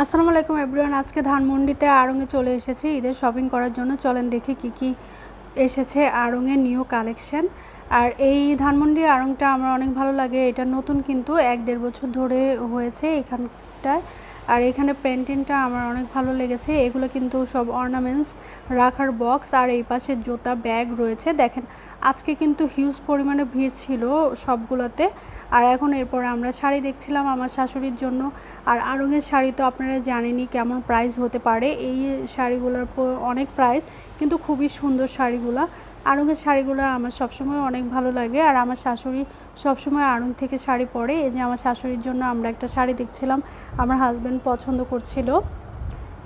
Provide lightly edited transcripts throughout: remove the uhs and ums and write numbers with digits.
আসসালামু আলাইকুম এভরিওয়ান। আজকে ধানমন্ডিতে আড়ংয়ে চলে এসেছি ঈদের শপিং করার জন্য। চলেন দেখি কি এসেছে আড়ংয়ে নিউ কালেকশন। আর এই ধানমন্ডি আড়ংটা আমার অনেক ভালো লাগে। এটা নতুন কিন্তু 1-1.5 বছর ধরে হয়েছে এখানটায়। আর এখানে পেন্টিংটা আমার অনেক ভালো লেগেছে। এগুলো কিন্তু সব অর্নামেন্টস রাখার বক্স, আর এই পাশে জুতা ব্যাগ রয়েছে। দেখেন আজকে কিন্তু হিউজ পরিমাণে ভিড় ছিল সবগুলোতে। আর এখন এরপর আমরা শাড়ি দেখছিলাম আমার শাশুড়ির জন্য। আর আড়ংয়ের শাড়ি তো আপনারা জানেনই কেমন প্রাইস হতে পারে। এই শাড়িগুলোর অনেক প্রাইস, কিন্তু খুবই সুন্দর শাড়িগুলো। আড়ংয়ের শাড়িগুলো আমার সবসময় অনেক ভালো লাগে। আর আমার শাশুড়ি সবসময় আড়ং থেকে শাড়ি পরে। এই যে আমার শাশুড়ির জন্য আমরা একটা শাড়ি দেখছিলাম, আমার হাজব্যান্ড পছন্দ করছিল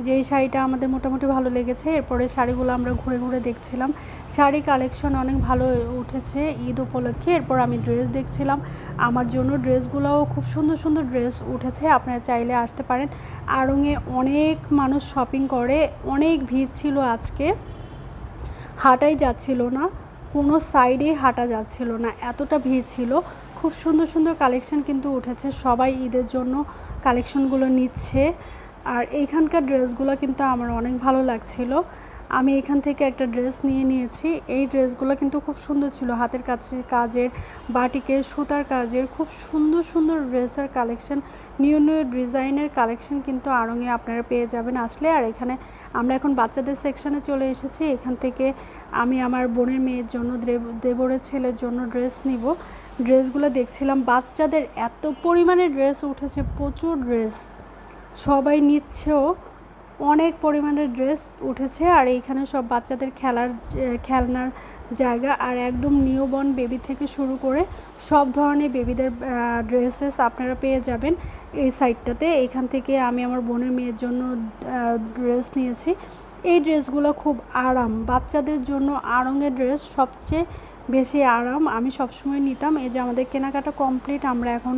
যে এই শাড়িটা আমাদের মোটামুটি ভালো লেগেছে। এরপরে শাড়িগুলো আমরা ঘুরে ঘুরে দেখছিলাম। শাড়ি কালেকশন অনেক ভালো উঠেছে ঈদ উপলক্ষে। এরপর আমি ড্রেস দেখছিলাম আমার জন্য। ড্রেসগুলোও খুব সুন্দর সুন্দর ড্রেস উঠেছে, আপনারা চাইলে আসতে পারেন। আড়ংয়ে অনেক মানুষ শপিং করে, অনেক ভিড় ছিল আজকে, হাঁটাই যাচ্ছিল না, কোনো সাইডেই হাঁটা যাচ্ছিল না, এতটা ভিড় ছিল। খুব সুন্দর সুন্দর কালেকশন কিন্তু উঠেছে, সবাই ঈদের জন্য কালেকশনগুলো নিচ্ছে। আর এইখানকার ড্রেসগুলো কিন্তু আমার অনেক ভালো লাগছিল। আমি এখান থেকে একটা ড্রেস নিয়েছি। এই ড্রেসগুলো কিন্তু খুব সুন্দর ছিল, হাতের কাজের, বাটিকের, সুতার কাজের, খুব সুন্দর সুন্দর ড্রেসের কালেকশন, নিউ নিউ ডিজাইনের কালেকশন কিন্তু আড়ংয়ে আপনারা পেয়ে যাবেন আসলে। আর এখানে আমরা এখন বাচ্চাদের সেকশনে চলে এসেছি। এখান থেকে আমি আমার বোনের মেয়ের জন্য, দেবরের ছেলের জন্য ড্রেস নিব। ড্রেসগুলো দেখছিলাম, বাচ্চাদের এত পরিমাণে ড্রেস উঠেছে, প্রচুর ড্রেস, সবাই নিচ্ছেও, অনেক পরিমাণের ড্রেস উঠেছে। আর এইখানে সব বাচ্চাদের খেলনার জায়গা, আর একদম নিউবর্ন বেবি থেকে শুরু করে সব ধরনের বেবিদের ড্রেসেস আপনারা পেয়ে যাবেন এই সাইডটাতে। এইখান থেকে আমি আমার বোনের মেয়ের জন্য ড্রেস নিয়েছি। এই ড্রেসগুলো খুব আরাম, বাচ্চাদের জন্য আড়ংয়ের ড্রেস সবচেয়ে বেশি আরাম। আমি সবসময় নিতাম। এই যে আমাদের কেনাকাটা কমপ্লিট, আমরা এখন